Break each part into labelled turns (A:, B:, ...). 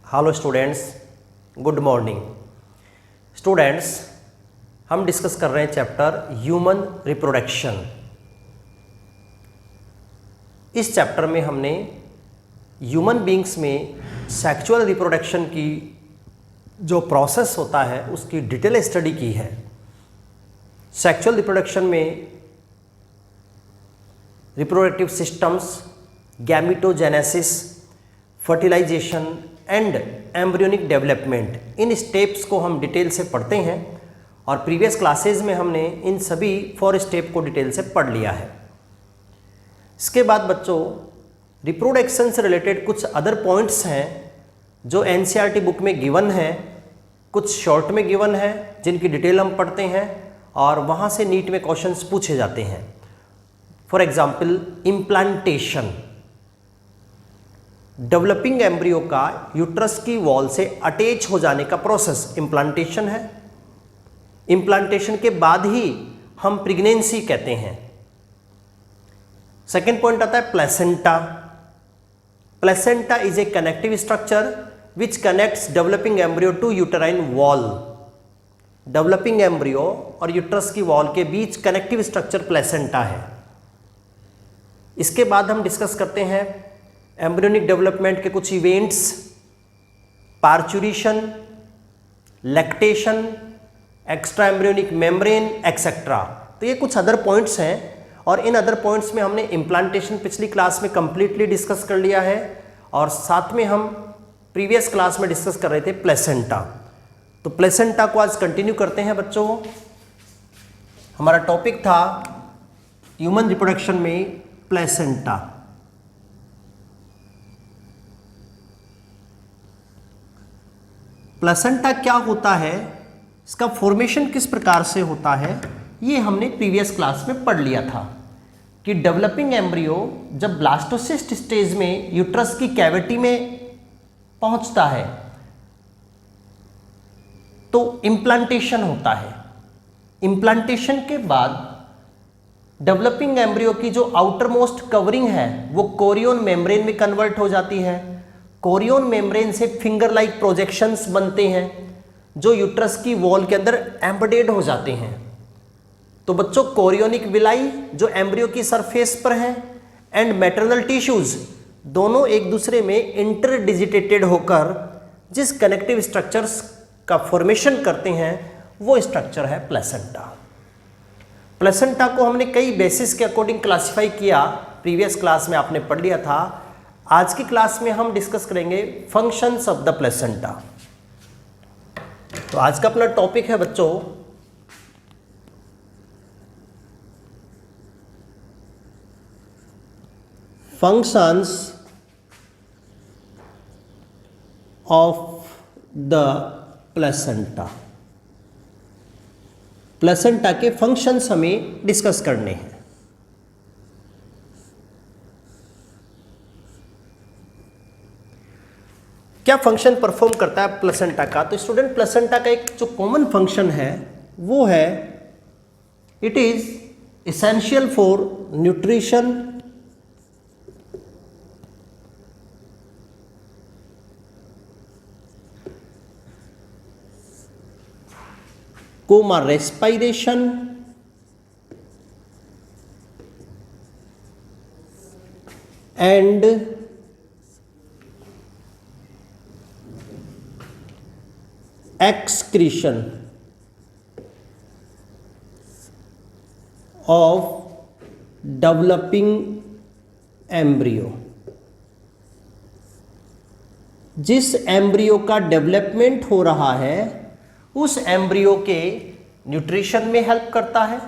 A: Hello students, good morning. Students, हम discuss कर रहे हैं चैप्टर ह्यूमन रिप्रोडक्शन। इस चैप्टर में हमने ह्यूमन बींग्स में सेक्सुअल रिप्रोडक्शन की जो प्रोसेस होता है उसकी डिटेल स्टडी की है। सेक्सुअल रिप्रोडक्शन में reproductive systems, gametogenesis, fertilisation and embryonic development, इन स्टेप्स को हम डिटेल से पढ़ते हैं और प्रीवियस क्लासेस में हमने इन सभी 4 स्टेप को डिटेल से पढ़ लिया है। इसके बाद बच्चों रिप्रोडक्शन से रिलेटेड कुछ अदर पॉइंट्स हैं जो एनसीईआरटी बुक में गिवन है, कुछ शॉर्ट में गिवन है जिनकी डिटेल हम पढ़ते हैं और वहाँ से नीट में क्वेश्चंस पूछे जाते हैं। For example implantation, developing embryo का यूट्रस की वॉल से अटैच हो जाने का प्रोसेस इम्प्लांटेशन है। इम्प्लांटेशन के बाद ही हम प्रेगनेंसी कहते हैं। सेकेंड पॉइंट आता है placenta. Placenta is a connective structure which connects developing embryo to uterine wall. Developing embryo और यूट्रस की वॉल के बीच कनेक्टिव स्ट्रक्चर प्लेसेंटा है। इसके बाद हम डिस्कस करते हैं एम्ब्रियोनिक डेवलपमेंट के कुछ events, parturition, lactation, extra embryonic membrane etcetera. तो ये कुछ अदर पॉइंट्स हैं और इन अदर पॉइंट्स में हमने इम्प्लांटेशन पिछली क्लास में कंप्लीटली डिस्कस कर लिया है और साथ में हम प्रीवियस क्लास में डिस्कस कर रहे थे प्लेसेंटा। तो प्लेसेंटा को आज कंटिन्यू करते हैं बच्चों। हमारा टॉपिक था ह्यूमन रिप्रोडक्शन में प्लेसेंटा। प्लेसेंटा क्या होता है, इसका फॉर्मेशन किस प्रकार से होता है, ये हमने प्रीवियस क्लास में पढ़ लिया था कि डेवलपिंग एम्ब्रियो जब ब्लास्टोसिस्ट स्टेज में यूट्रस की कैविटी में पहुंचता है तो इम्प्लांटेशन होता है। इम्प्लांटेशन के बाद डेवलपिंग एम्ब्रियो की जो आउटर मोस्ट कवरिंग है वो कोरियन मेम्ब्रेन में कन्वर्ट हो जाती है। कोरियन मेम्ब्रेन से फिंगर लाइक प्रोजेक्शंस बनते हैं जो यूट्रस की वॉल के अंदर एम्बेडेड हो जाते हैं। तो बच्चों कोरियोनिक विलाई जो एम्ब्रियो की सरफेस पर है एंड मैटरनल टिश्यूज दोनों एक दूसरे में इंटरडिजिटेटेड होकर जिस कनेक्टिव स्ट्रक्चर्स का फॉर्मेशन करते हैं वो स्ट्रक्चर है प्लेसेंटा। प्लेसेंटा को हमने कई बेसिस के अकॉर्डिंग क्लासिफाई किया, प्रीवियस क्लास में आपने पढ़ लिया था। आज की क्लास में हम डिस्कस करेंगे फंक्शंस ऑफ द प्लेसेंटा। तो आज का अपना टॉपिक है बच्चों functions of the placenta. Placenta के फंक्शंस हमें डिस्कस करने हैं। क्या फंक्शन परफॉर्म करता है प्लेसेंटा का? तो स्टूडेंट प्लेसेंटा का एक जो कॉमन फंक्शन है वो है it is essential for nutrition comma respiration and excretion of developing embryo। जिस एम्ब्रियो का डेवलपमेंट हो रहा है उस एम्ब्रियो के न्यूट्रिशन में हेल्प करता है,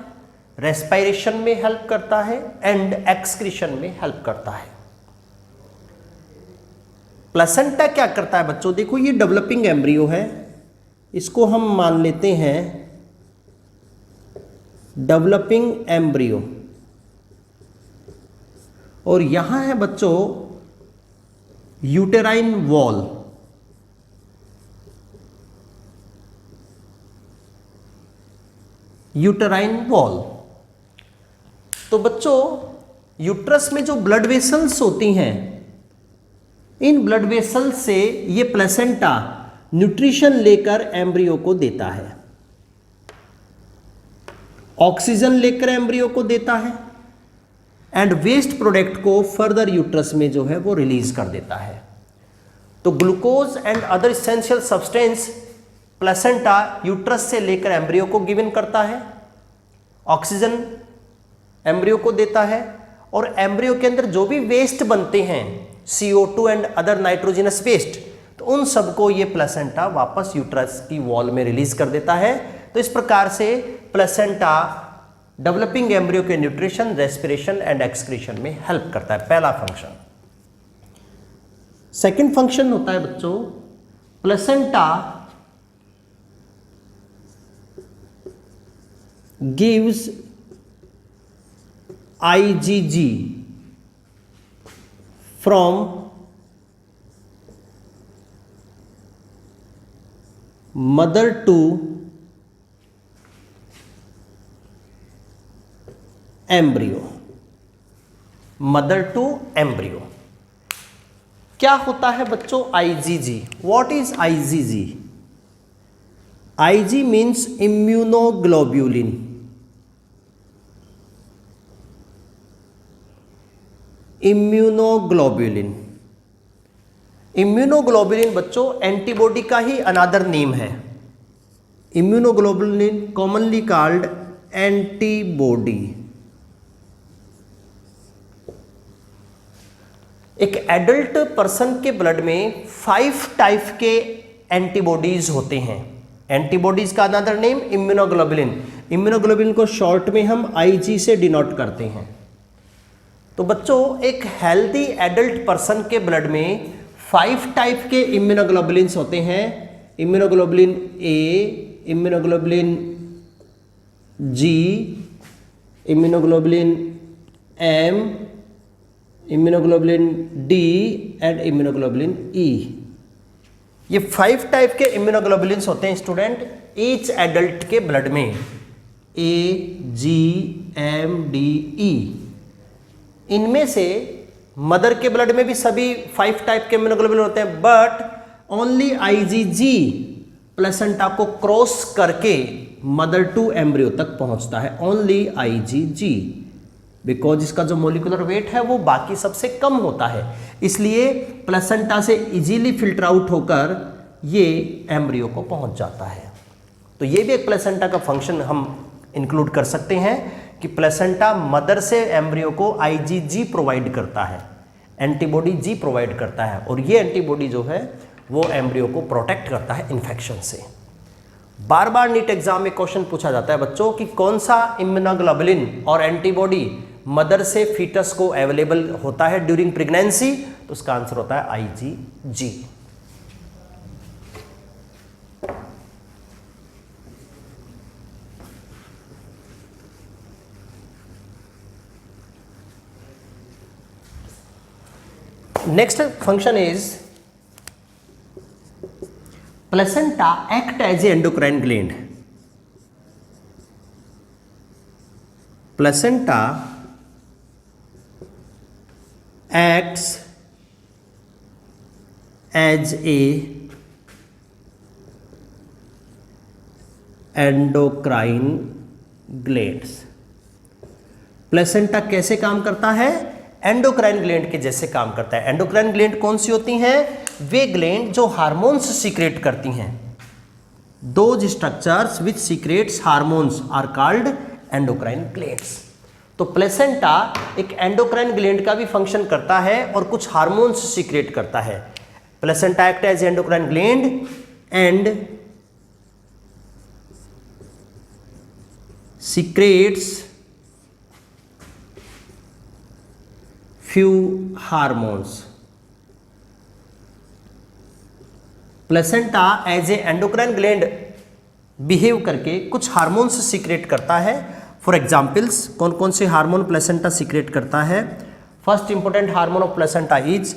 A: रेस्पिरेशन में हेल्प करता है एंड एक्सक्रीशन में हेल्प करता है। प्लेसेंटा क्या करता है बच्चों? देखो ये डेवलपिंग एम्ब्रियो है, इसको हम मान लेते हैं डेवलपिंग एम्ब्रियो और यहां है बच्चों यूटेराइन वॉल। Uterine wall. तो बच्चों यूट्रस में जो ब्लड वेसल्स होती हैं इन ब्लड वेसल से ये प्लेसेंटा न्यूट्रिशन लेकर एम्ब्रियो को देता है, ऑक्सीजन लेकर एम्ब्रियो को देता है एंड वेस्ट प्रोडक्ट को फर्दर यूट्रस में जो है वो रिलीज कर देता है। तो glucose and other essential substance placenta uterus से लेकर एम्ब्रियो को गिवन करता है, ऑक्सीजन एम्ब्रियो को देता है और एम्ब्रियो के अंदर जो भी वेस्ट बनते हैं CO2 and other nitrogenous waste, तो उन सबको ये प्लेसेंटा वापस यूट्रस की वॉल में रिलीज कर देता है। तो इस प्रकार से प्लेसेंटा डेवलपिंग एम्ब्रियो के न्यूट्रिशन, रेस्पिरेशन एंड एक्सक्रीशन में हेल्प करता है, पहला फंक्शन। सेकंड फंक्शन होता है बच्चों, placenta gives IgG from mother to embryo, mother to embryo। क्या होता है बच्चों IgG? What is IgG? Ig means immunoglobulin। Immunoglobulin, immunoglobulin बच्चों एंटीबॉडी का ही अनादर नेम है। Immunoglobulin commonly called antibody. एक एडल्ट पर्सन के ब्लड में 5 टाइप के एंटीबॉडीज होते हैं। एंटीबॉडीज का अनादर नेम इम्यूनोग्लोबुलिन। इम्यूनोग्लोबुलिन को शॉर्ट में हम IG से डिनोट करते हैं। तो बच्चों एक हेल्दी एडल्ट पर्सन के ब्लड में 5 टाइप के इम्यूनोग्लोबुलिन्स होते हैं। Immunoglobulin A, immunoglobulin G, immunoglobulin M, immunoglobulin D and immunoglobulin E। ये 5 टाइप के इम्यूनोग्लोबुलिन्स होते हैं स्टूडेंट ईच एडल्ट के ब्लड में, A, G, M, D, E। इनमें से मदर के ब्लड में भी सभी 5 टाइप के इम्यूनोग्लोबुलिन होते हैं, बट ओनली IgG प्लेसेंटा को क्रॉस करके मदर टू एम्ब्रियो तक पहुंचता है। ओनली IgG, बिकॉज इसका जो मोलिकुलर वेट है वो बाकी सबसे कम होता है, इसलिए प्लेसेंटा से इजीली फिल्टर आउट होकर ये एम्ब्रियो को पहुंच जाता है। तो ये भी एक प्लेसेंटा का फंक्शन हम इंक्लूड कर सकते हैं कि प्लेसेंटा मदर से एम्ब्रियो को IgG प्रोवाइड करता है, एंटीबॉडी G प्रोवाइड करता है, और ये एंटीबॉडी जो है वो एम्ब्रियो को प्रोटेक्ट करता है इन्फेक्शन से। बार बार नीट एग्जाम में क्वेश्चन पूछा जाता है बच्चों कि कौन सा इम्यूनोग्लोबुलिन और एंटीबॉडी मदर से फीटस को अवेलेबल होता है ड्यूरिंग प्रेगनेंसी, तो उसका आंसर होता है IgG। Next function is placenta act as a endocrine gland. Placenta acts as a endocrine glands। Placenta कैसे काम करता है? एंडोक्राइन ग्लैंड के जैसे काम करता है। एंडोक्राइन ग्लैंड कौन सी होती हैं? वे ग्लैंड जो हार्मोन्स सीक्रेट करती हैं। Those structures which secretes hormones are called endocrine glands. तो प्लेसेंटा एक एंडोक्राइन ग्लैंड का भी फंक्शन करता है और कुछ हार्मोन्स सीक्रेट करता है। Placenta act as endocrine gland and secretes few hormones। Placenta as a endocrine gland behave करके कुछ हार्मोन्स सीक्रेट करता है। फॉर एग्जाम्पल्स, कौन कौन से हार्मोन प्लेसेंटा सीक्रेट करता है? First important hormone of placenta is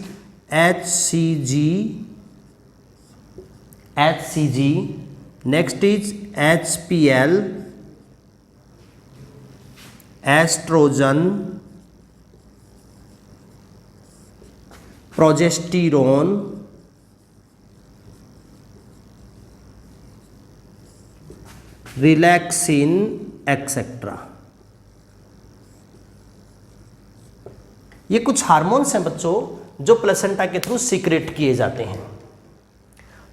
A: HCG, next is HPL, estrogen, progesterone, relaxin etcetera. ये कुछ हार्मोन्स हैं बच्चों जो प्लेसेंटा के थ्रू सीक्रेट किए जाते हैं।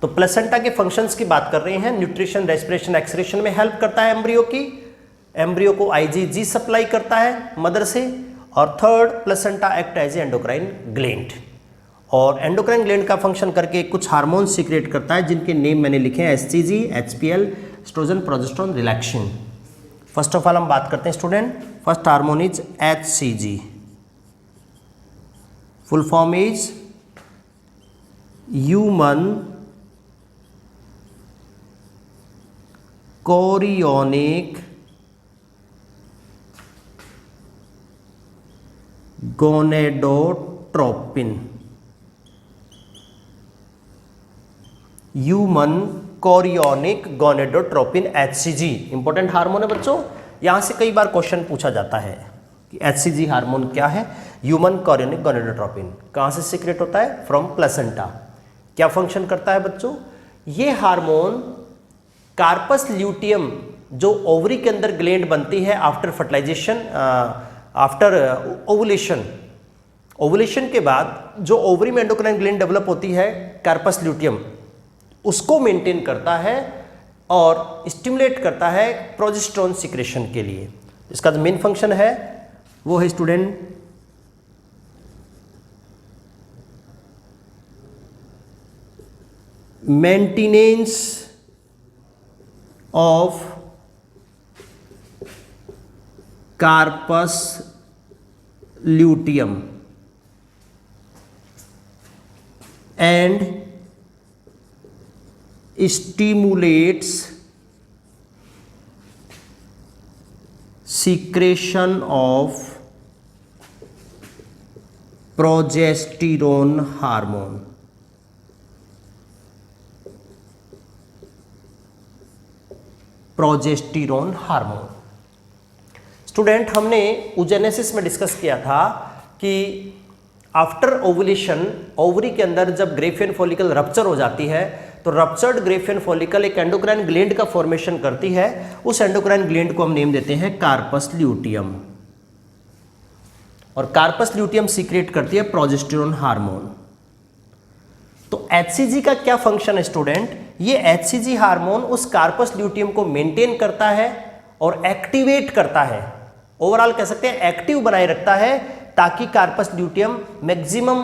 A: तो प्लेसेंटा के फंक्शंस की बात कर रहे हैं। न्यूट्रिशन, रेस्पिरेशन, एक्सक्रीशन में हेल्प करता है एम्ब्रियो की। एम्ब्रियो को आईजीजी सप्लाई करता है मदर से। और third, placenta act as endocrine gland, और एंडोक्राइन ग्लैंड का फंक्शन करके कुछ हार्मोन सीक्रेट करता है जिनके नेम मैंने लिखे हैं, HCG, HPL, estrogen, progesterone, relaxin. First of all हम बात करते हैं student, first hormone is HCG, full form is human chorionic gonadotropin. Human chorionic gonadotropin, HCG important hormone है बच्चों। यहां से कई बार क्वेश्चन पूछा जाता है कि एचसीजी हार्मोन क्या है। ह्यूमन कोरियोनिक गोनेडोट्रोपिन कहां से सीक्रेट होता है? From placenta. क्या फंक्शन करता है बच्चों? ये हार्मोन कार्पस ल्यूटियम जो ओवरी के अंदर ग्लैंड बनती है after fertilization, after ovulation, ovulation के बाद जो ओवरी में एंडोक्राइन ग्लैंड डेवलप होती है कार्पस ल्यूटियम, उसको मेंटेन करता है और स्टिमुलेट करता है प्रोजेस्टेरोन सिक्रेशन के लिए। इसका जो मेन फंक्शन है वो है student maintenance of corpus luteum and stimulates secretion of progesterone hormone। Progesterone hormone student, हमने ओजेनेसिस में डिस्कस किया था कि आफ्टर ओवुलेशन ओवरी के अंदर जब ग्रेफियन फॉलिकल रप्चर हो जाती है तो रप्चर्ड ग्रेफियन फॉलिकल एक एंडोक्राइन ग्लैंड का फॉर्मेशन करती है। उस एंडोक्राइन ग्लैंड को हम नेम देते हैं कार्पस ल्यूटियम, और कार्पस ल्यूटियम सीक्रेट करती है प्रोजेस्टेरोन हार्मोन। तो एचसीजी का क्या फंक्शन है स्टूडेंट? ये एचसीजी हार्मोन उस कार्पस ल्यूटियम को मेंटेन करता है और एक्टिवेट करता है, ओवरऑल कह सकते हैं एक्टिव बनाए रखता है, ताकि कार्पस ल्यूटियम मैक्सिमम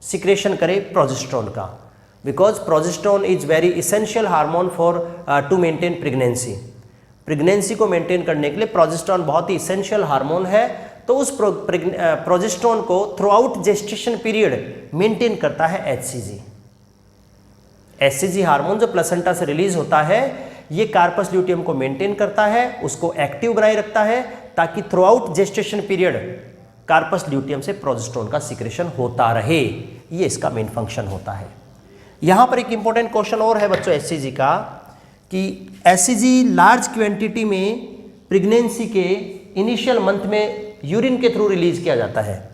A: सिक्रेशन करे प्रोजेस्टेरोन का। Because progesterone is very essential hormone for to maintain pregnancy. Pregnancy को मेंटेन करने के लिए प्रोजेस्टेरोन बहुत ही इसेंशियल हार्मोन है। तो उस प्रोजेस्टेरोन को through out gestation period maintain करता है एचसीजी। एचसीजी हार्मोन जो प्लेसेंटा से रिलीज होता है, ये कार्पस ल्यूटियम को मेंटेन करता है, उसको एक्टिव बनाए रखता है, ताकि throughout gestation period corpus luteum से प्रोजेस्टेरोन का सिक्रेशन होता रहे। ये इसका मेन फंक्शन होता है। यहां पर एक इंपॉर्टेंट क्वेश्चन और है बच्चों एचसीजी का, कि एचसीजी लार्ज क्वांटिटी में प्रेगनेंसी के इनिशियल मंथ में यूरिन के थ्रू रिलीज किया जाता है।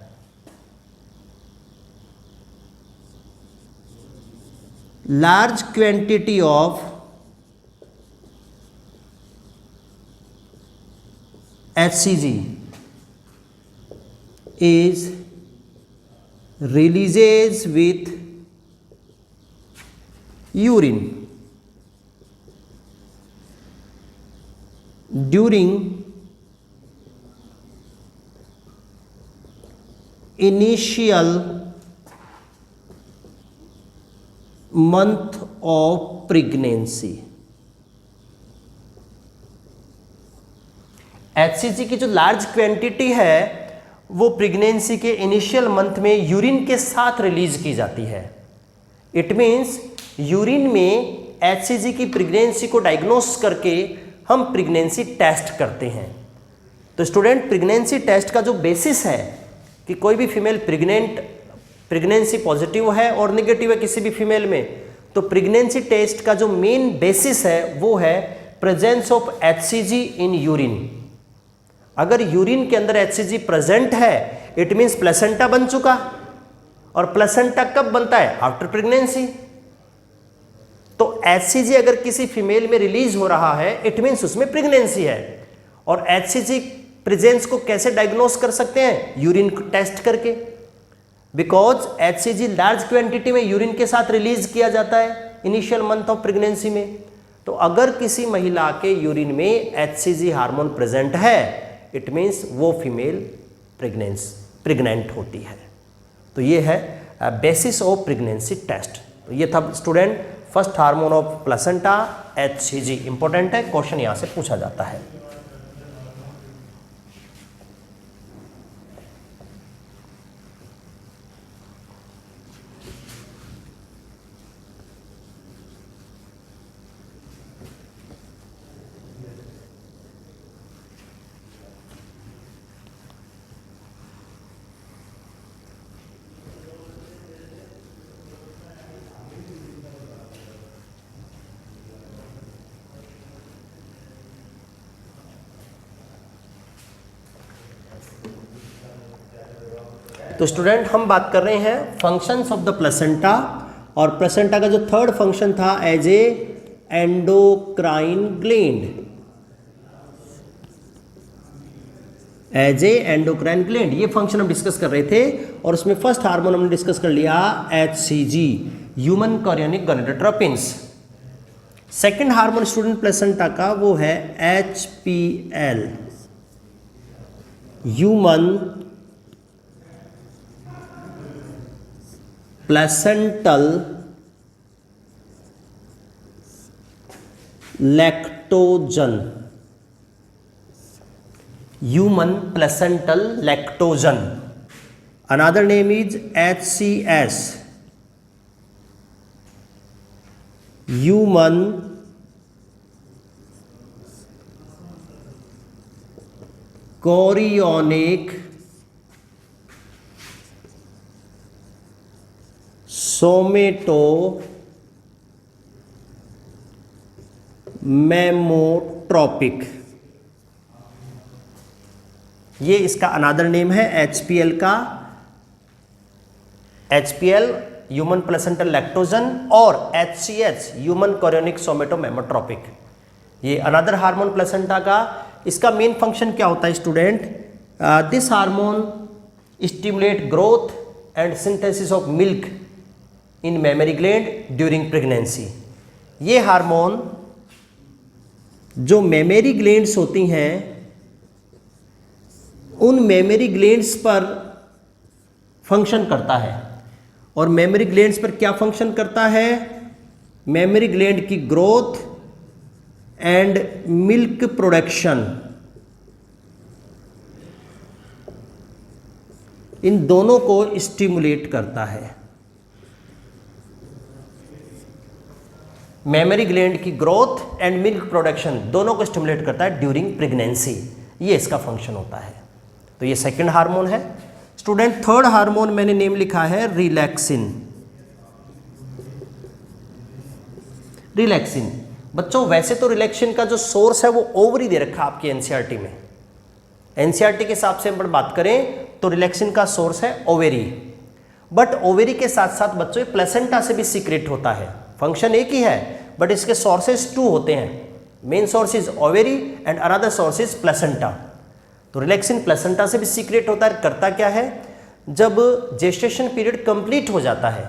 A: Large quantity of HCG is releases with urine during initial month of pregnancy। HCG की जो लार्ज क्वांटिटी है वो प्रेगनेंसी के इनिशियल मंथ में यूरिन के साथ रिलीज की जाती है। इट मीन्स यूरिन में HCG की प्रेगनेंसी को डायग्नोस करके हम प्रेगनेंसी टेस्ट करते हैं। तो स्टूडेंट, प्रेगनेंसी टेस्ट का जो बेसिस है कि कोई भी फीमेल प्रेगनेंसी पॉजिटिव है और नेगेटिव है किसी भी फीमेल में, तो प्रेगनेंसी टेस्ट का जो मेन बेसिस है वो है presence of HCG in urine. अगर यूरिन के अंदर HCG प्रेजेंट है, इट मीन्स प्लेसेंटा बन चुका, और प्लेसेंटा कब बनता है? After pregnancy. तो HCG अगर किसी फीमेल में रिलीज हो रहा है इट मीन्स उसमें प्रेगनेंसी है। और HCG प्रेजेंस को कैसे डायग्नोस कर सकते हैं? यूरिन टेस्ट करके, बिकॉज HCG लार्ज क्वांटिटी में यूरिन के साथ रिलीज किया जाता है इनिशियल मंथ ऑफ प्रेगनेंसी में। तो अगर किसी महिला के यूरिन में HCG हार्मोन प्रेजेंट है इट मीन्स वो फीमेल प्रेग्नेंट होती है। तो ये है बेसिस ऑफ प्रेगनेंसी टेस्ट। तो ये था student first hormone of placenta HCG। Important है, क्वेश्चन यहां से पूछा जाता है। तो स्टूडेंट हम बात कर रहे हैं फंक्शंस ऑफ द प्लेसेंटा, और प्लेसेंटा का जो थर्ड फंक्शन था as a endocrine gland, as a endocrine gland, ये फंक्शन हम डिस्कस कर रहे थे। और उसमें फर्स्ट हार्मोन हमने डिस्कस कर लिया HCG, human chorionic gonadotropins. Second hormone student placenta का वो है HPL, human placental lactogen, human placental lactogen. Another name is HCS, human chorionic somatomammotropic, ये इसका अनादर नेम है HPL का। HPL ह्यूमन प्लेसेंटल लैक्टोजन और HCH human chorionic somatomammotropic, ये another hormone placenta का। इसका मेन फंक्शन क्या होता है student? This hormone stimulate growth and synthesis of milk in mammary gland during pregnancy. ये हार्मोन जो मेमरी ग्लैंड्स होती हैं उन मेमरी ग्लैंड्स पर फंक्शन करता है। और मेमरी ग्लैंड्स पर क्या फंक्शन करता है? मेमरी ग्लैंड की ग्रोथ एंड मिल्क प्रोडक्शन, इन दोनों को स्टिमुलेट करता है। मेमरी ग्लैंड की ग्रोथ एंड मिल्क प्रोडक्शन दोनों को स्टिमुलेट करता है ड्यूरिंग प्रेगनेंसी, ये इसका फंक्शन होता है। तो ये सेकंड हार्मोन है स्टूडेंट। थर्ड हार्मोन मैंने नेम लिखा है रिलैक्सिन। रिलैक्सिन बच्चों, वैसे तो रिलैक्सिन का जो सोर्स है वो ओवरी दे रखा आपकी एनसीईआरटी में। एनसीईआरटी के हिसाब से हम बात करें तो रिलैक्सिन का सोर्स है ओवेरी, बट ओवेरी के साथ साथ बच्चों प्लेसेंटा से भी सीक्रेट होता है। फंक्शन एक ही है बट इसके सोर्सेस टू होते हैं। Main source is ovary and another source is placenta. तो रिलैक्सिन प्लेसेंटा से भी सीक्रेट होता है। करता क्या है? जब जेस्टेशन पीरियड कंप्लीट हो जाता है,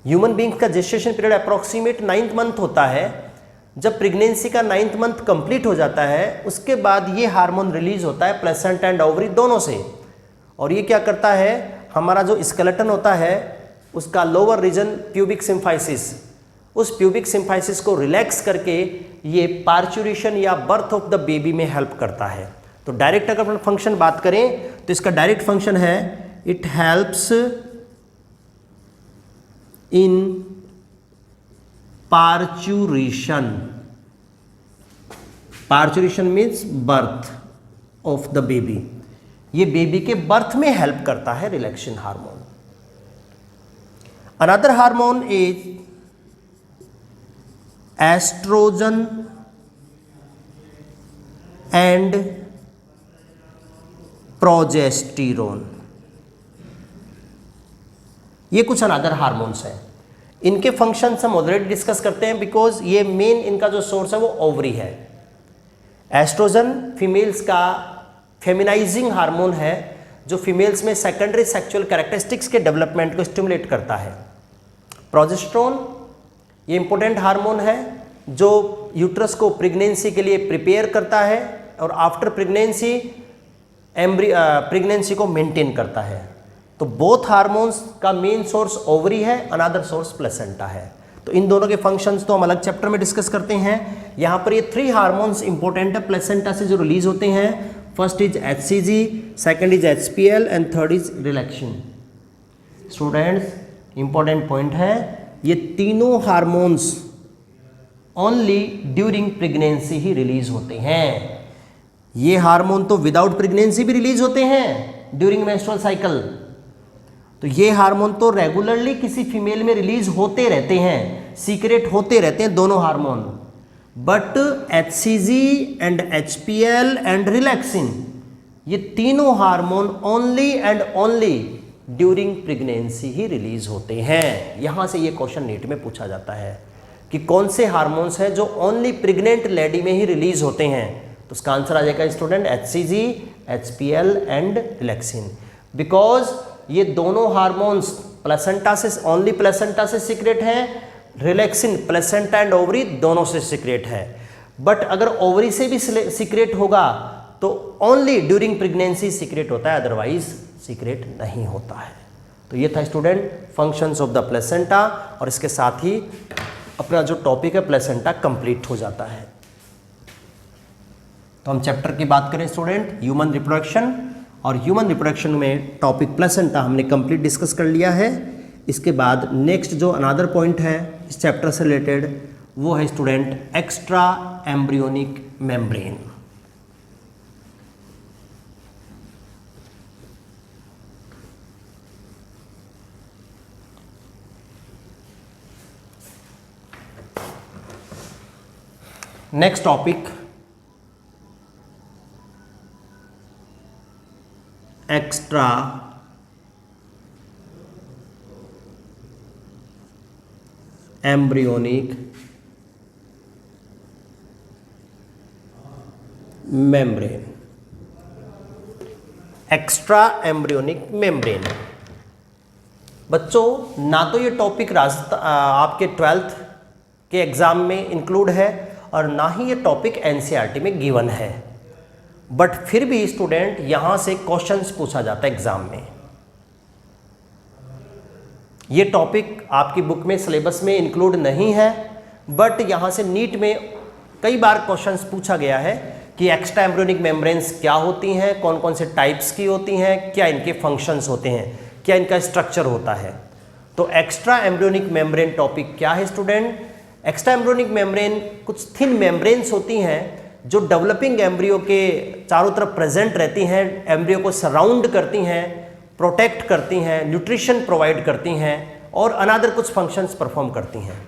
A: ह्यूमन बीइंग का gestation period approximate 9th month होता है। जब प्रेगनेंसी का 9th मंथ कंप्लीट हो जाता है उसके बाद ये हार्मोन रिलीज होता है प्लेसेंटा एंड ओवरी दोनों से। और ये क्या करता है? हमारा जो स्केलेटन होता है उसका लोअर रीजन प्यूबिक सिम्फाइसिस, उस प्यूबिक सिम्फाइसिस को रिलैक्स करके ये पार्चुरेशन या बर्थ ऑफ द बेबी में हेल्प करता है। तो डायरेक्ट अगर फंक्शन बात करें तो इसका डायरेक्ट फंक्शन है it helps in parturition. Parturition means birth of the baby, ये बेबी के बर्थ में हेल्प करता है relaxin hormone. Another hormone is estrogen and progesterone. ये कुछ अनदर हार्मोन्स हैं, इनके फंक्शंस हम ऑलरेडी डिस्कस करते हैं बिकॉज ये मेन इनका जो सोर्स है वो ओवरी है। एस्ट्रोजन फीमेल्स का फेमिनाइजिंग हार्मोन है जो फीमेल्स में सेकेंडरी सेक्सुअल कैरेक्टरिस्टिक्स के डेवलपमेंट को स्टिमुलेट करता है। प्रोजेस्टेरोन ये इंपॉर्टेंट हार्मोन है जो यूट्रस को प्रेगनेंसी के लिए प्रिपेयर करता है और आफ्टर प्रेगनेंसी प्रेगनेंसी को मेंटेन करता है। तो बोथ हार्मोन्स का मेन सोर्स ओवरी है, अनदर सोर्स प्लेसेंटा है। तो इन दोनों के फंक्शंस तो हम अलग चैप्टर में डिस्कस करते हैं। यहाँ पर ये 3 हार्मोन्स इंपॉर्टेंट है प्लेसेंटा से जो रिलीज होते हैं। First is HCG, second is HPL and third is relaxin. Students important point है, ये तीनों हार्मोन्स ओनली ड्यूरिंग प्रेगनेंसी ही रिलीज होते हैं। ये हार्मोन तो विदाउट प्रेगनेंसी भी रिलीज होते हैं ड्यूरिंग मेंस्ट्रुअल साइकिल। तो ये हार्मोन तो रेगुलरली किसी फीमेल में रिलीज होते रहते हैं, सीक्रेट होते रहते हैं दोनों hormone. But HCG and HPL and relaxin ये तीनों hormone only and only during pregnancy he release होते हैं। यहां से ये क्वेश्चन नीट में पूछा जाता है कि कौन से हार्मोन्स हैं जो ओनली प्रेग्नेंट लेडी में ही रिलीज होते हैं। तो उसका आंसर आ जाएगा student HCG, HPL and relaxin. Because ये दोनों हार्मोन्स प्लेसेंटा से ओनली प्लेसेंटा से सीक्रेट हैं, रिलैक्सिन प्लेसेंटा एंड ओवरी दोनों से सीक्रेट है। बट अगर ओवरी से भी सीक्रेट होगा तो ओनली ड्यूरिंग प्रेगनेंसी सीक्रेट होता है, अदरवाइज सीक्रेट नहीं होता है। तो ये था student functions of the placenta, और इसके साथ ही अपना जो टॉपिक है प्लेसेंटा कंप्लीट हो जाता है। तो हम चैप्टर की बात करें स्टूडेंट ह्यूमन रिप्रोडक्शन, और ह्यूमन रिप्रोडक्शन में टॉपिक प्लेसेंटा हमने कंप्लीट डिस्कस कर लिया है। इसके बाद नेक्स्ट जो अनदर पॉइंट है इस चैप्टर से रिलेटेड वो है student extra embryonic membrane. Next topic extra embryonic membrane. Extra embryonic membrane बच्चों, ना तो ये टॉपिक आपके 12th के एग्जाम में इंक्लूड है और ना ही ये टॉपिक एनसीईआरटी में गिवन है, बट फिर भी स्टूडेंट यहां से क्वेश्चंस पूछा जाता है एग्जाम में। ये टॉपिक आपकी बुक में सिलेबस में इंक्लूड नहीं है, बट यहां से नीट में कई बार क्वेश्चंस पूछा गया है कि एक्स्ट्रा एम्ब्रियोनिक मेम्ब्रेन्स क्या होती हैं, कौन कौन से टाइप्स की होती हैं, क्या इनके फंक्शंस होते हैं, क्या इनका स्ट्रक्चर होता है। तो एक्स्ट्रा एम्ब्रियोनिक मेम्ब्रेन टॉपिक क्या है स्टूडेंट? एक्स्ट्रा एम्ब्रियोनिक मेम्ब्रेन कुछ थिन मेम्ब्रेन्स होती हैं जो डेवलपिंग एम्ब्रियो के चारों तरफ प्रेजेंट रहती हैं, एम्ब्रियो को सराउंड करती हैं, प्रोटेक्ट करती हैं, न्यूट्रिशन प्रोवाइड करती हैं और अनदर कुछ फंक्शंस परफॉर्म करती हैं।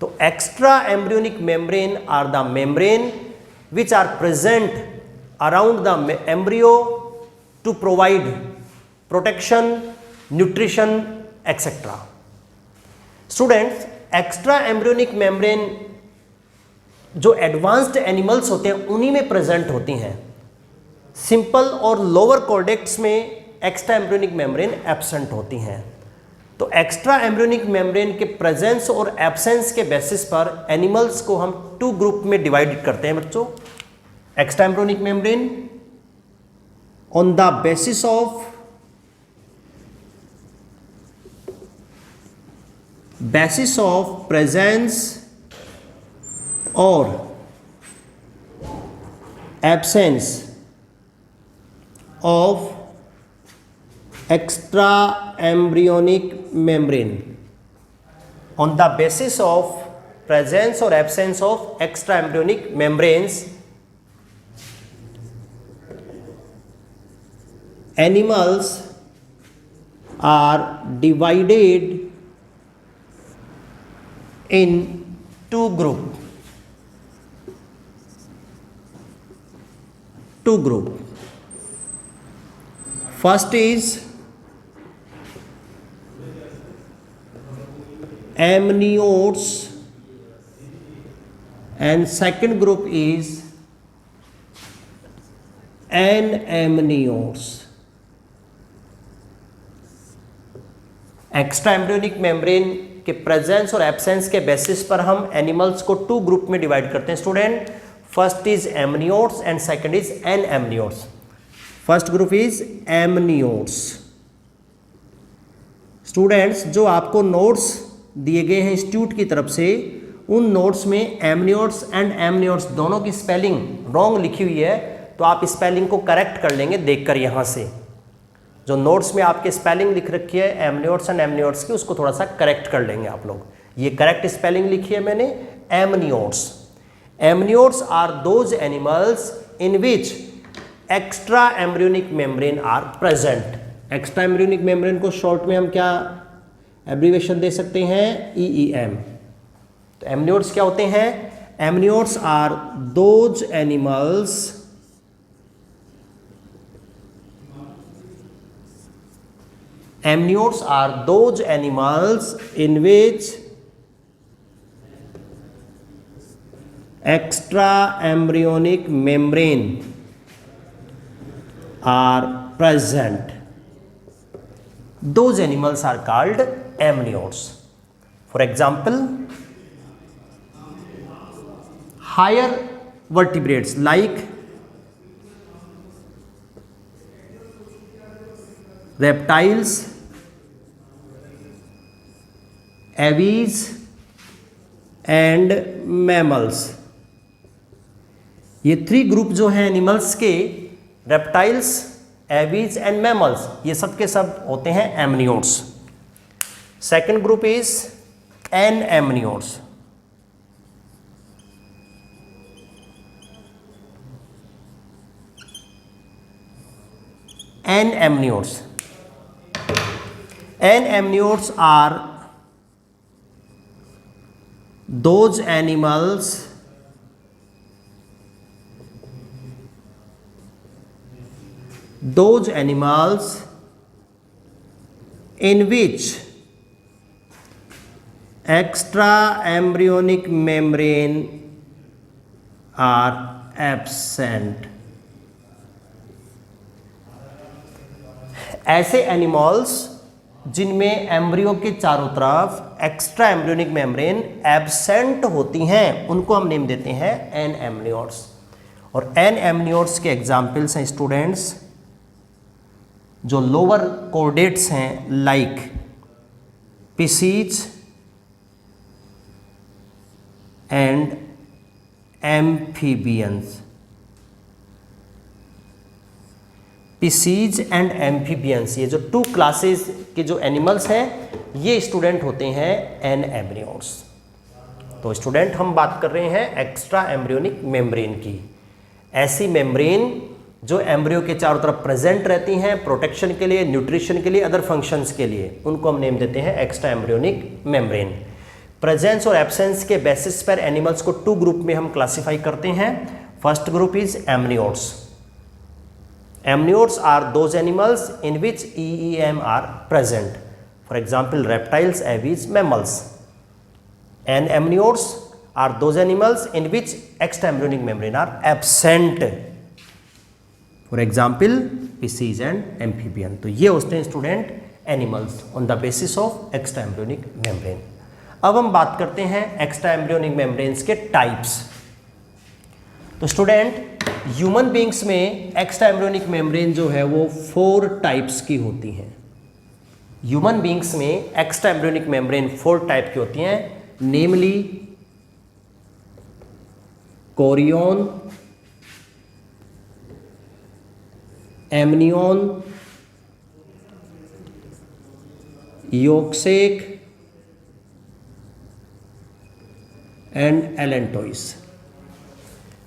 A: तो extra embryonic membrane are the membrane which are present around the embryo to provide protection, nutrition, etc. Students, extra embryonic membrane जो एडवांस्ड एनिमल्स होते हैं उन्हीं में प्रेजेंट होती हैं। सिंपल और लोअर कॉर्डेक्ट्स में एक्स्ट्रा एम्ब्रियोनिक मेम्ब्रेन एब्सेंट होती हैं। तो एक्स्ट्रा एम्ब्रियोनिक मेम्ब्रेन के प्रेजेंस और एब्सेंस के बेसिस पर एनिमल्स को हम 2 ग्रुप में डिवाइड करते हैं बच्चों। Extra embryonic membrane on the basis of presence और absence of extra embryonic membrane, on the basis of presence or absence of extra embryonic membranes, animals are divided in 2 group. First is amniotes, and second group is anamniotes. Extra embryonic membrane के presence और absence के basis पर हम animals को to group में divide करते हैं student. First is amniotes and second is anamniotes. First group is amniotes. Students, जो आपको नोट्स दिए गए हैं इंस्टीट्यूट की तरफ से, उन नोट्स में एमनियोट्स एंड एमनियोट्स दोनों की स्पेलिंग रॉन्ग लिखी हुई है, तो आप स्पेलिंग को करेक्ट कर लेंगे देखकर. यहाँ से जो नोट्स में आपके स्पेलिंग लिख रखी है एमनियोट्स एंड एमनियोट्स की, उसको थोड़ा सा करेक्ट कर लेंगे आप लोग. ये करेक्ट स्पेलिंग लिखी है मैंने, amniotes. Amniotes are those animals in which extra embryonic membrane are present. Extra embryonic membrane को शॉर्ट में हम क्या एब्रीविएशन दे सकते हैं? EEM. तो एमनियोट्स क्या होते हैं? Amniotes are those animals Amniotes are those animals in which extra embryonic membrane are present. Those animals are called amniotes. For example, higher vertebrates like reptiles, aves and mammals. ये three group जो हैं animals के, reptiles, aves and mammals, ये सब के सब होते हैं amniotes. Second group is anamniotes. Anamniotes. Anamniotes are those animals in which extra embryonic membrane are absent. ऐसे एनिमल्स जिनमें एम्ब्रियो के चारों तरफ एक्स्ट्रा एम्ब्रियोनिक मेम्ब्रेन एब्सेंट होती हैं, उनको हम नेम देते हैं एनएमनियोट्स. और एनएमनियोट्स के एग्जाम्पल्स हैं स्टूडेंट्स जो लोअर कोर्डेट्स हैं, like Pisces and amphibians. Pisces and amphibians, ये जो टू क्लासेस के जो एनिमल्स हैं, ये स्टूडेंट होते हैं एनएमनियोट्स. तो स्टूडेंट हम बात कर रहे हैं एक्स्ट्रा एम्ब्रियोनिक मेम्ब्रेन की. ऐसी मेम्ब्रेन जो एम्ब्रियो के चारों तरफ प्रेजेंट रहती हैं प्रोटेक्शन के लिए, न्यूट्रिशन के लिए, अदर फंक्शंस के लिए, उनको हम नेम देते हैं एक्स्ट्रा एम्ब्रियोनिक मेम्ब्रेन. प्रेजेंस और एब्सेंस के बेसिस पर एनिमल्स को टू ग्रुप में हम क्लासिफाई करते हैं. First group is amniotes. Amniotes are those animals in which EEM are present. For example, reptiles, aves, mammals. And amniotes are those animals in which extra embryonic membrane are absent. For example, species and amphibian. तो ये होते हैं student animals on the basis of extra embryonic membrane. अब हम बात करते हैं extra embryonic membranes के टाइप्स. तो स्टूडेंट ह्यूमन बींग्स में एक्स्ट्रा एम्ब्रियोनिक मेम्ब्रेन जो है वो 4 टाइप्स की होती हैं. ह्यूमन बींग्स में एक्स्ट्रा एम्ब्रियोनिक मेम्ब्रेन 4 टाइप की होती हैं, namely chorion, amnion, yolk sac and allantois.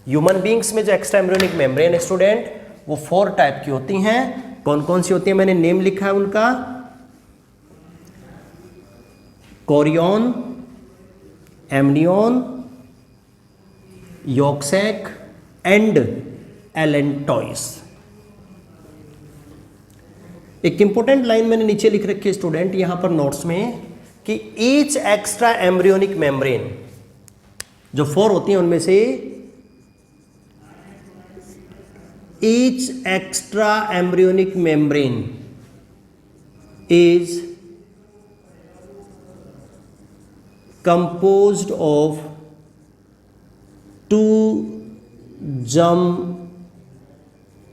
A: Human beings में जो एक्स्ट्रा एम्ब्रियोनिक मेम्ब्रेन है स्टूडेंट, वो 4 टाइप की होती हैं. कौन कौन सी होती हैं? मैंने नेम लिखा है उनका. Chorion, amnion, yolk sac and allantois. एक इंपॉर्टेंट लाइन मैंने नीचे लिख रखी है स्टूडेंट यहां पर नोट्स में, कि ईच एक्स्ट्रा एम्ब्रियोनिक मेम्ब्रेन, जो 4 होती हैं उनमें से each extra embryonic membrane is composed of 2 germ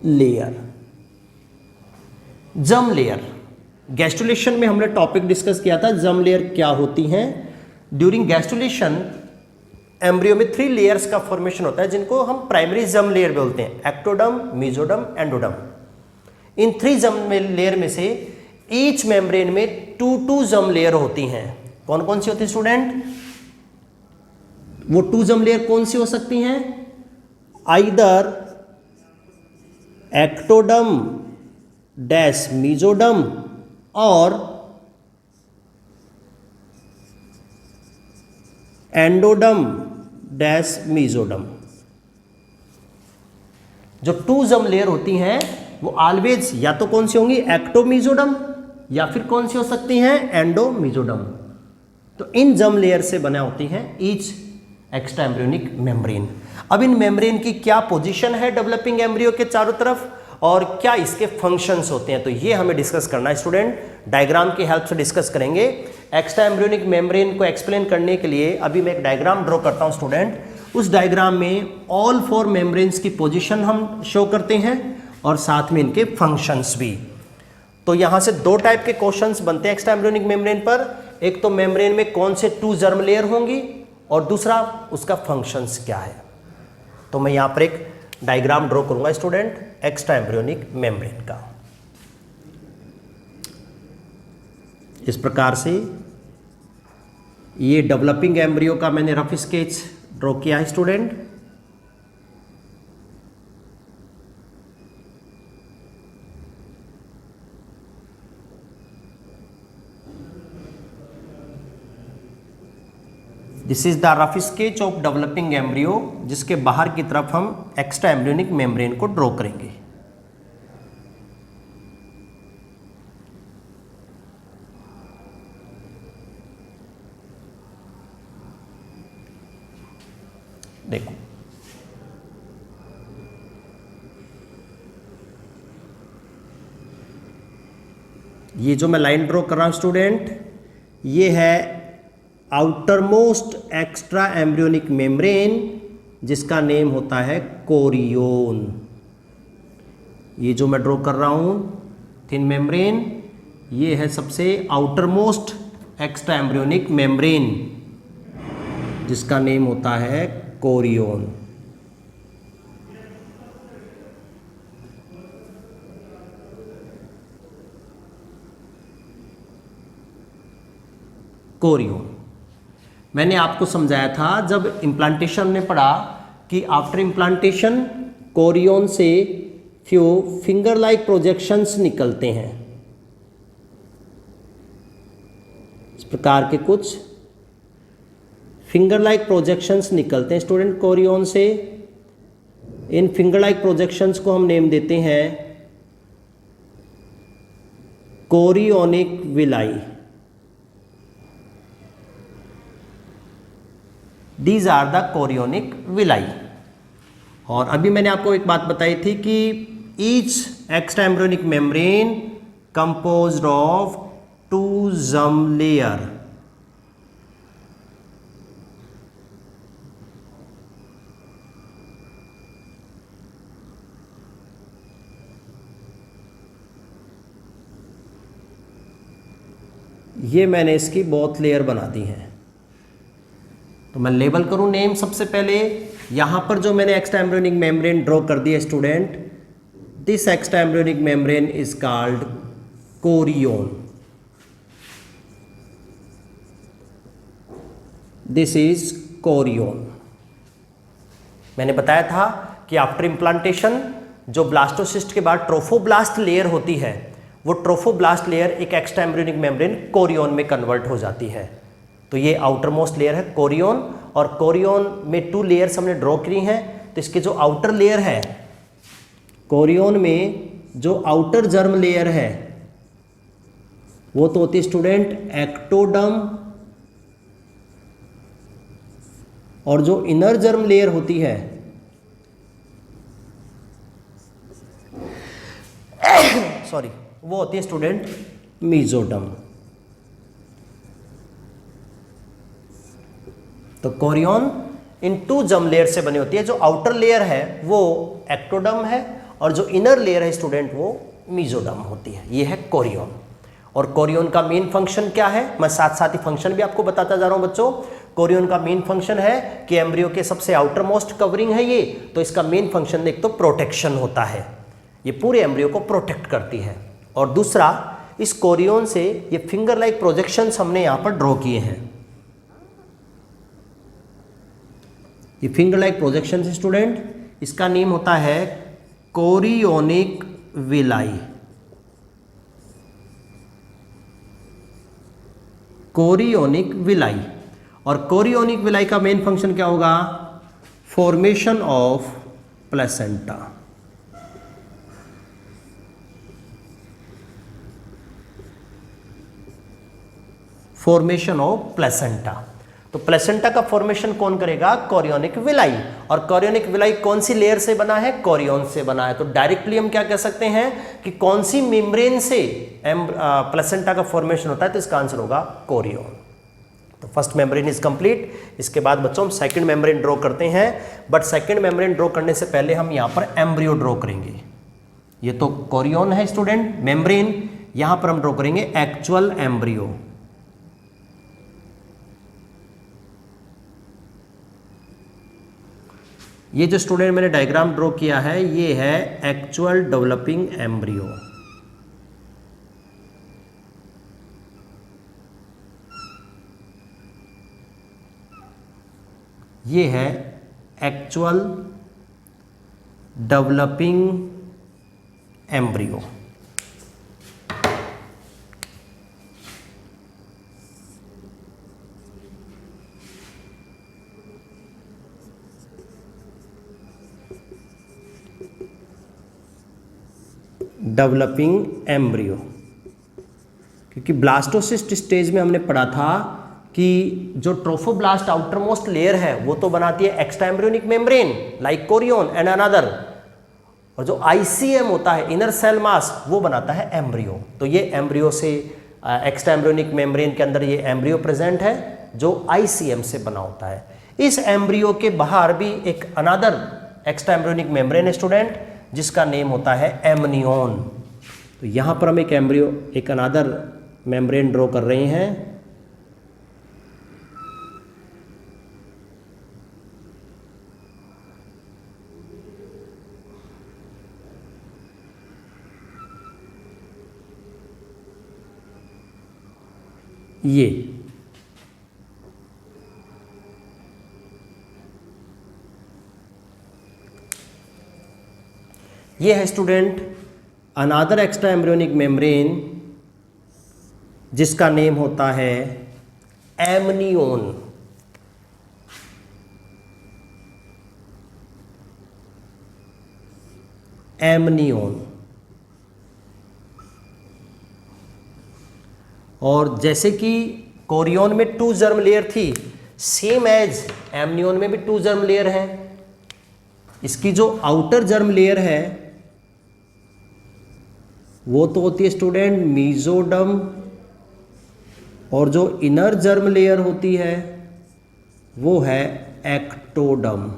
A: layer. Germ layer, gastrulation में हमने टॉपिक डिस्कस किया था जर्म लेयर क्या होती हैं। ड्यूरिंग गैस्ट्रुलेशन एम्ब्रियो में 3 लेयर्स का फॉर्मेशन होता है जिनको हम प्राइमरी जर्म लेयर बोलते हैं, एक्टोडर्म, मेसोडर्म, एंडोडर्म। इन 3 जर्म लेयर में से ईच मेम्ब्रेन में 2 जर्म लेयर होती हैं। कौन कौन सी होती है स्टूडेंट? वो 2 जर्म लेयर कौन सी हो सकती हैं? आइदर एक्टोडर्म डैश मेसोडर्म और एंडोडर्म डैश मेसोडर्म। जो 2 जर्म लेयर होती हैं वो ऑलवेज या तो कौन सी होंगी? एक्टोमेसोडर्म, या फिर कौन सी हो सकती हैं? एंडोमेसोडर्म। तो इन जर्म लेयर से बना होती हैं ईच एक्स्ट्रा एम्ब्रियोनिक मेम्ब्रेन। अब इन मेम्ब्रेन की क्या पोजीशन है डेवलपिंग एम्ब्रियो के चारों तरफ और क्या इसके फंक्शंस होते हैं, तो ये हमें डिस्कस करना है स्टूडेंट। डायग्राम की हेल्प से डिस्कस करेंगे। एक्स्ट्रा एम्ब्रियोनिक मेम्ब्रेन को एक्सप्लेन करने के लिए अभी मैं एक डायग्राम ड्रॉ करता हूं स्टूडेंट। उस डायग्राम में ऑल 4 मेम्ब्रेन्स की पोजीशन हम शो करते हैं और साथ में इनके फंक्शंस भी। तो यहां से 2 टाइप के क्वेश्चंस बनते हैं एक्स्ट्रा एम्ब्रियोनिक मेम्ब्रेन पर। एक तो मेम्ब्रेन में कौन से 2 जर्म लेयर होंगी और दूसरा उसका फंक्शंस क्या है। तो मैं यहां पर एक डायग्राम ड्रॉ करूंगा स्टूडेंट एक्स्ट्रा एम्ब्रियोनिक मेम्ब्रेन का। इस प्रकार से ये डेवलपिंग एम्ब्रियो का मैंने रफ स्केच ड्रॉ किया है student. This is the rough sketch of developing embryo, जिसके बाहर की तरफ हम एक्स्ट्रा एम्ब्रियोनिक मेम्ब्रेन को ड्रॉ करेंगे। देखो ये जो मैं लाइन ड्रॉ कर रहा हूं स्टूडेंट, ये है outer most extra embryonic membrane, जिसका नेम होता है कोरियोन। ये जो मैं ड्रॉ कर रहा हूं थिन मेम्ब्रेन, ये है सबसे outer most extra embryonic membrane, जिसका नेम होता है कोरियोन। कोरियोन मैंने आपको समझाया था जब इम्प्लांटेशन ने पढ़ा कि आफ्टर इम्प्लांटेशन कोरियोन से फ्यू फिंगर लाइक प्रोजेक्शंस निकलते हैं। इस प्रकार के कुछ फिंगर लाइक प्रोजेक्शंस निकलते हैं स्टूडेंट कोरियोन से। इन फिंगर लाइक प्रोजेक्शंस को हम नेम देते हैं chorionic villi. These are the chorionic villi. और अभी मैंने आपको एक बात बताई थी कि each extra embryonic membrane composed of 2 germ layer. ये मैंने इसकी बहुत लेयर बना दी है। तो मैं लेबल करूं नेम सबसे पहले। यहां पर जो मैंने एक्स्ट्रा एम्ब्रियोनिक मेम्ब्रेन ड्रॉ कर दिया student, this extra embryonic membrane is called chorion. This is chorion. मैंने बताया था कि आफ्टर इम्प्लांटेशन जो ब्लास्टोसिस्ट के बाद ट्रोफोब्लास्ट लेयर होती है, वो ट्रोफोब्लास्ट लेयर एक एक्स्ट्रा एम्ब्रियोनिक मेम्ब्रेन कोरियोन में कन्वर्ट हो जाती है। तो ये आउटर मोस्ट लेयर है कोरियोन, और कोरियोन में 2 लेयर्स हमने ड्रॉ की हैं। तो इसके जो आउटर लेयर है कोरियोन में, जो आउटर जर्म लेयर है वो तो होती है स्टूडेंट एक्टोडर्म और जो इनर जर्म लेयर होती है सॉरी वो होती है स्टूडेंट मीजोडर्म। तो कोरियन इन 2 जर्म लेयर से बनी होती है। जो आउटर लेयर है वो एक्टोडर्म है और जो इनर लेयर है स्टूडेंट वो मीजोडर्म होती है। ये है कोरियन। और कोरियन का मेन फंक्शन क्या है, मैं साथ साथ ही फंक्शन भी आपको बताता जा रहा हूं बच्चों। कोरियन का मेन फंक्शन है कि एम्ब्रियो के सबसे आउटर मोस्ट कवरिंग है ये, तो इसका मेन फंक्शन एक तो प्रोटेक्शन होता है, ये पूरे एम्ब्रियो को प्रोटेक्ट करती है। और दूसरा, इस कोरियन से ये फिंगर लाइक प्रोजेक्शंस हमने यहां पर ड्रॉ किए हैं। ये फिंगर लाइक प्रोजेक्शन स्टूडेंट, इसका नेम होता है कोरियोनिक विलाई। Chorionic villi. और कोरियोनिक विलाई का मेन फंक्शन क्या होगा, formation of placenta. Formation of placenta. तो प्लेसेंटा का फॉर्मेशन कौन करेगा, कोरियोनिक विलाई। और कोरियोनिक विलाई कौन सी लेयर से बना है, कोरियन से बना है। तो डायरेक्टली हम क्या कह सकते हैं कि कौन सी मेम्ब्रेन से प्लेसेंटा का फॉर्मेशन होता है, तो इसका आंसर होगा कोरियन। तो फर्स्ट मेम्ब्रेन इज कंप्लीट। इसके बाद बच्चों हम सेकंड मेम्ब्रेन ड्रॉ करते हैं, बट सेकंड मेम्ब्रेन ड्रॉ करने से पहले हम यहां पर एम्ब्रियो ड्रॉ करेंगे। ये तो कोरियन है स्टूडेंट मेम्ब्रेन, यहां पर हम ड्रॉ करेंगे एक्चुअल एम्ब्रियो। ये जो स्टूडेंट मैंने डायग्राम ड्रॉ किया है ये है एक्चुअल डेवलपिंग एम्ब्रियो। ये है actual developing embryo. Developing embryo, क्योंकि ब्लास्टोसिस्ट स्टेज में हमने पढ़ा था कि जो ट्रोफोब्लास्ट आउटर मोस्ट लेयर है वो तो बनाती है extra embryonic membrane like Korean and another, और जो आईसीएम होता है इनर सेल मास वो बनाता है एम्ब्रियो। तो ये एम्ब्रियो से एक्स्ट्रा एम्ब्रियोनिक मेम्ब्रेन के अंदर ये एम्ब्रियो प्रेजेंट है जो आईसीएम से बना होता है। इस एम्ब्रियो के बाहर भी एक अनदर एक्स्ट्रा एम्ब्रियोनिक मेम्ब्रेन है स्टूडेंट, जिसका नेम होता है एमनियोन। तो यहां पर हम एक एम्ब्रियो एक अनदर मेम्ब्रेन ड्रॉ कर रहे हैं। ये है student another extra embryonic membrane जिसका नेम होता है एमनियोन। एमनियोन। और जैसे कि कोरियन में 2 जर्म लेयर थी, सेम एज एमनियोन में भी 2 जर्म लेयर है। इसकी जो आउटर जर्म लेयर है वो तो होती है स्टूडेंट मीजोडर्म, और जो इनर जर्म लेयर होती है वो है एक्टोडर्म।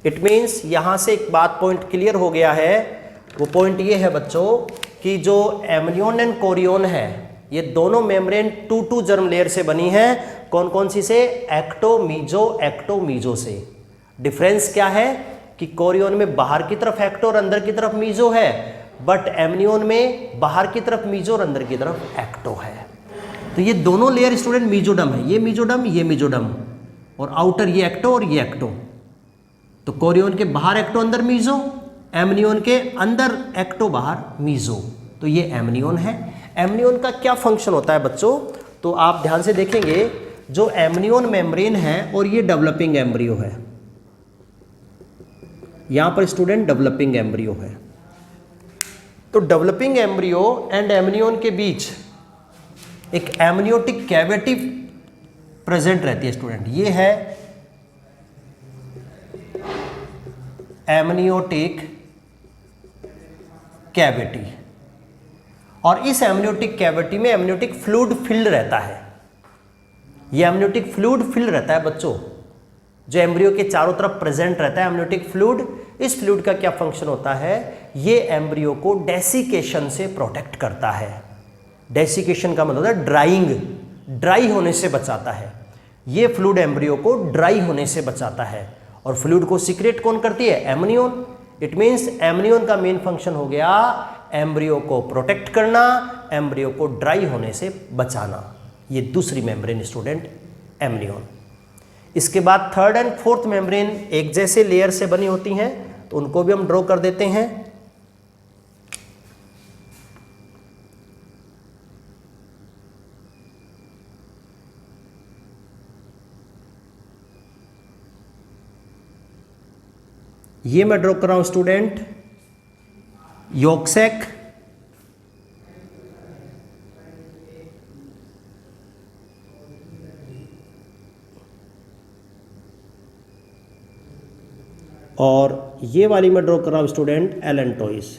A: इट मीन्स यहां से एक बात पॉइंट क्लियर हो गया है। वो पॉइंट ये है बच्चों कि जो एमनियोन एंड कोरियन है ये दोनों मेम्ब्रेन 2 जर्म लेयर से बनी है। कौन कौन सी से, एक्टोमीजो से। डिफरेंस क्या है कि कोरियन में बाहर की तरफ एक्टो और अंदर की तरफ मीजो है, बट एमनियोन में बाहर की तरफ मीजो और अंदर की तरफ एक्टो है। तो ये दोनों लेयर स्टूडेंट मीजोडर्म है, ये मीजोडर्म, और आउटर ये एक्टो और ये एक्टो। तो कोरियन के बाहर एक्टो अंदर मीजो, एमनियोन के अंदर एक्टो बाहर मीजो। तो ये एमनियोन है। एमनियोन का क्या फंक्शन होता है बच्चों, तो आप ध्यान से देखेंगे जो एमनियोन मेम्ब्रेन है और ये डेवलपिंग एम्ब्रियो है। यहां पर स्टूडेंट डेवलपिंग एम्ब्रियो है। तो डेवलपिंग एम्ब्रियो एंड एमनियोन के बीच एक एमनियोटिक कैविटी प्रेजेंट रहती है स्टूडेंट। ये है एमनियोटिक कैविटी, और इस एमनियोटिक कैविटी में एमनियोटिक फ्लूइड फिल्ड रहता है। ये एमनियोटिक फ्लूइड फिल्ड रहता है बच्चों, जो एम्ब्रियो के चारों तरफ प्रेजेंट रहता है एमनियोटिक फ्लूइड। इस फ्लूइड का क्या फंक्शन होता है, ये एम्ब्रियो को डेसिकेशन से प्रोटेक्ट करता है। डेसिकेशन का मतलब है ड्राइंग, ड्राई होने से बचाता है। ये फ्लूइड एम्ब्रियो को ड्राई होने से बचाता है, और फ्लूइड को सीक्रेट कौन करती है, एमनियोन। इट मीन्स एमनियोन का मेन फंक्शन हो गया एम्ब्रियो को प्रोटेक्ट करना, एम्ब्रियो को ड्राई होने से बचाना। ये दूसरी मेम्ब्रेन स्टूडेंट एमनियोन। इसके बाद थर्ड एंड फोर्थ मेम्ब्रेन एक जैसे लेयर से बनी होती हैं, तो उनको भी हम ड्रॉ कर देते हैं। ये मैं ड्रॉ कर रहा हूं स्टूडेंट यॉर्क सैक, और ये वाली मैं ड्रॉ कर रहा हूं स्टूडेंट एलेंटोइस।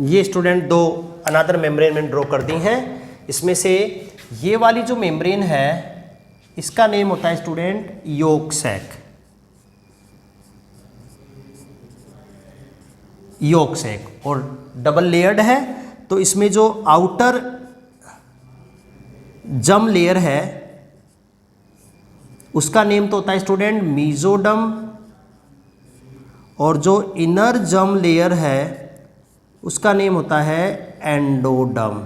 A: ये स्टूडेंट दो अनदर मेम्ब्रेन में ड्रॉ कर दी हैं। इसमें से ये वाली जो मेम्ब्रेन है इसका नेम होता है student yolk sac. Yolk sac और डबल लेयर्ड है, तो इसमें जो आउटर जम लेयर है उसका नेम तो होता है स्टूडेंट मीजोडम, और जो इनर जम लेयर है उसका नेम होता है एंडोडम।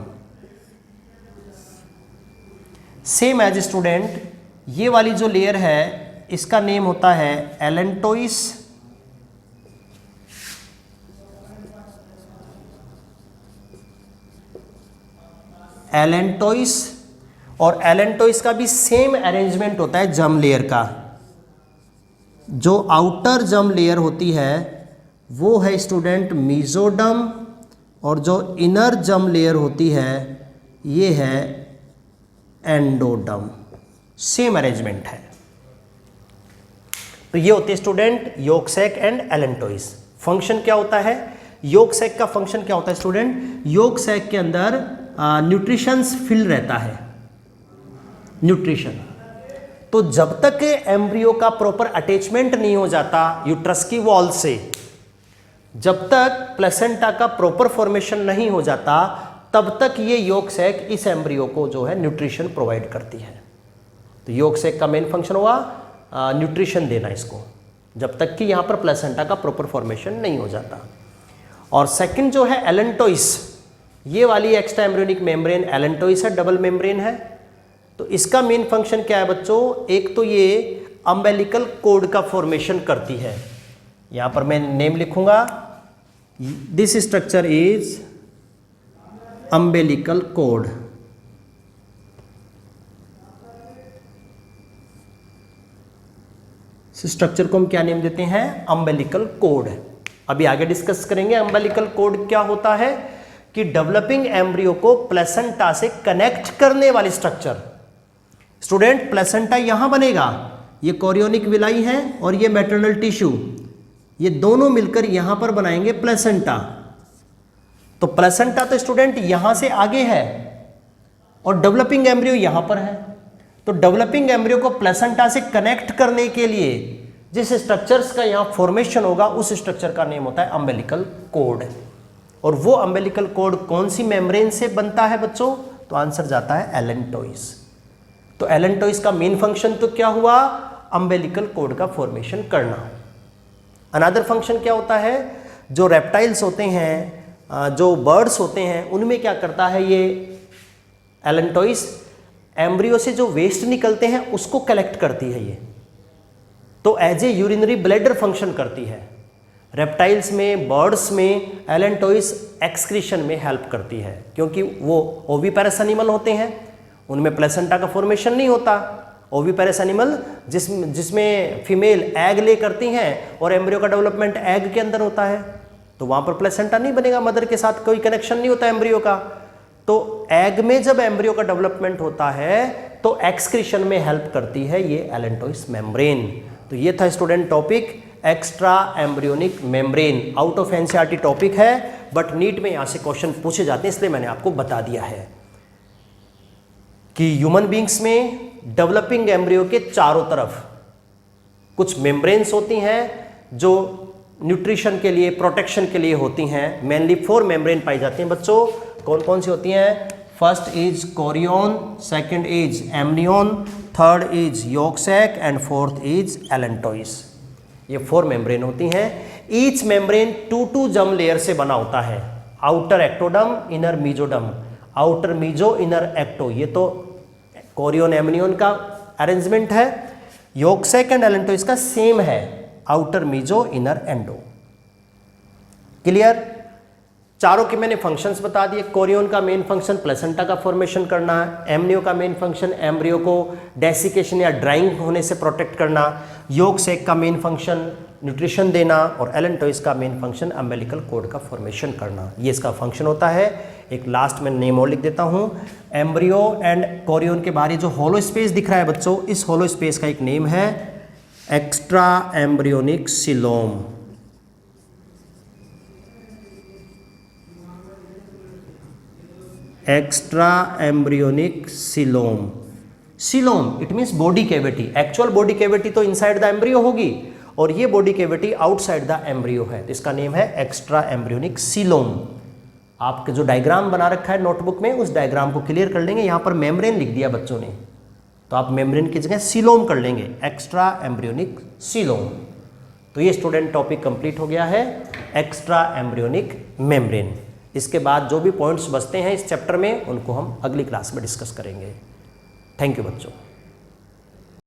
A: सेम एज स्टूडेंट ये वाली जो लेयर है इसका नेम होता है एलेंटोइस, एलेंटोइस, और एलेंटोइस का भी सेम अरेंजमेंट होता है जम लेयर का। जो आउटर जम लेयर होती है वो है स्टूडेंट मीजोडम, और जो इनर जम लेयर होती है ये है एंडोडम। सेम अरेंजमेंट है। तो ये होते हैं student yolk sac and allantois. Function क्या होता है, यॉर्क सैक का फंक्शन क्या होता है स्टूडेंट, यॉर्क सैक के अंदर न्यूट्रिशंस फिल रहता है, न्यूट्रिशन। तो जब तक एम्ब्रियो का प्रॉपर अटैचमेंट नहीं हो जाता यूट्रस की वॉल से, जब तक प्लेसेंटा का प्रॉपर फॉर्मेशन नहीं हो जाता, तब तक ये यॉर्क सैक इस एम्ब्रियो को जो है न्यूट्रिशन प्रोवाइड करती है। तो यॉर्क सैक का मेन फंक्शन हुआ न्यूट्रिशन देना इसको, जब तक कि यहाँ पर प्लेसेंटा का प्रॉपर फॉर्मेशन नहीं हो जाता। और सेकंड जो है एलेंटोइस, ये वाली एक्स्ट्रा एम्ब्रियोनिक मेम्ब्रेन एलेंटोइस है, डबल मेम्ब्रेन है। तो इसका मेन फंक्शन क्या है बच्चों, एक तो ये अम्बेलिकल कोड का फॉर्मेशन करती है। यहाँ पर मैं नेम लिखूंगा, this structure is umbilical code. Structure को हम क्या नेम देते हैं, अम्बेलिकल कोड। अभी आगे डिस्कस करेंगे अम्बेलिकल कोड क्या होता है, कि डेवलपिंग एम्ब्रियो को प्लेसेंटा से कनेक्ट करने वाली स्ट्रक्चर। स्टूडेंट प्लेसेंटा यहां बनेगा, ये कोरियोनिक विलाई है और ये मैटरनल टिश्यू, ये दोनों मिलकर यहां पर बनाएंगे प्लेसेंटा। तो प्लेसेंटा तो स्टूडेंट यहां से आगे है और डेवलपिंग एम्ब्रियो यहां पर है। तो डेवलपिंग एम्ब्रियो को प्लेसेंटा से कनेक्ट करने के लिए जिस स्ट्रक्चर्स का यहां फॉर्मेशन होगा उस स्ट्रक्चर का नेम होता है अम्बेलिकल कोड। और वो अम्बेलिकल कोड कौन सी मेम्ब्रेन से बनता है बच्चों, तो आंसर जाता है एलेंटोइस। तो एलेंटोइस का मेन फंक्शन तो क्या हुआ, अम्बेलिकल कोड का फॉर्मेशन करना। अनदर फंक्शन क्या होता है, जो रेप्टाइल्स होते हैं, जो बर्ड्स होते हैं, उनमें क्या करता है ये एलेंटोइस, एम्ब्रियो से जो वेस्ट निकलते हैं उसको कलेक्ट करती है ये। तो as a urinary bladder function करती है। रेप्टाइल्स में, बर्ड्स में एलेंटोइस एक्सक्रीशन में हेल्प करती है, क्योंकि वो ओविपेरस एनिमल होते हैं, उनमें प्लेसेंटा का फॉर्मेशन नहीं होता। ओविपेरस एनिमल जिसमें फीमेल एग ले करती हैं और एम्ब्रियो का डेवलपमेंट एग के अंदर होता है, तो वहाँ पर प्लेसेंटा नहीं बनेगा, मदर के साथ कोई कनेक्शन नहीं होता एम्ब्रियो का। तो एग में जब एम्ब्रियो का डेवलपमेंट होता है तो एक्सक्रीशन में हेल्प करती है ये एलेंटोइस मेम्ब्रेन। तो ये था student topic extra embryonic membrane. Out of NCERT topic है, बट नीट में यहाँ से क्वेश्चन पूछे जाते हैं, इसलिए मैंने आपको बता दिया है कि ह्यूमन बींग्स में डेवलपिंग एम्ब्रियो के चारों तरफ कुछ मेम्ब्रेन्स होती हैं जो न्यूट्रिशन के लिए, प्रोटेक्शन के लिए होती हैं। मेनली 4 मेम्ब्रेन पाई जाती हैं बच्चों। कौन कौन सी होती हैं? First is chorion, second is amnion, third is yolk sac and fourth is allantois. ये 4 मेम्ब्रेन होती हैं। ईच मेम्ब्रेन 2 जर्म लेयर से बना होता है। Outer ectoderm, inner mesoderm, outer meso, inner ecto. ये तो कोरियन एमनियन का अरेंजमेंट है। यॉर्क सैक एंड एलेंटोइस का सेम है, outer meso, inner endo. Clear? चारों के मैंने फंक्शंस बता दिए। कोरियन का मेन फंक्शन प्लेसेंटा का फॉर्मेशन करना, एमनियो का मेन फंक्शन एम्ब्रियो को डेसिकेशन या ड्राइंग होने से प्रोटेक्ट करना, यॉर्क सैक का मेन फंक्शन न्यूट्रिशन देना, और एलेंटोइस का मेन फंक्शन अम्बिलिकल कॉर्ड का फॉर्मेशन करना। ये इसका फंक्शन होता है। एक लास्ट में नेम और लिख देता हूँ। एम्ब्रियो एंड कोरियन के बाहर जो होलो स्पेस दिख रहा है बच्चों, इस होलो स्पेस का एक नेम है extra embryonic coelom. Extra embryonic coelom. Coelom it means body cavity. Actual body cavity तो इनसाइड द एम्ब्रियो होगी, और ये body cavity outside the embryo है, तो इसका नेम है एक्स्ट्रा एम्ब्रियोनिक सिलोम। आपके जो डायग्राम बना रखा है नोटबुक में, उस डायग्राम को क्लियर कर लेंगे। यहाँ पर मेम्ब्रेन लिख दिया बच्चों ने, तो आप मेम्ब्रेन की जगह सिलोम कर लेंगे, एक्स्ट्रा एम्ब्रियोनिक सिलोम। तो ये स्टूडेंट टॉपिक कंप्लीट हो गया है, एक्स्ट्रा एम्ब्रियोनिक मेम्ब्रेन। इसके बाद जो भी पॉइंट्स बचते हैं इस चैप्टर में, उनको हम अगली क्लास में डिस्कस करेंगे। थैंक यू बच्चों।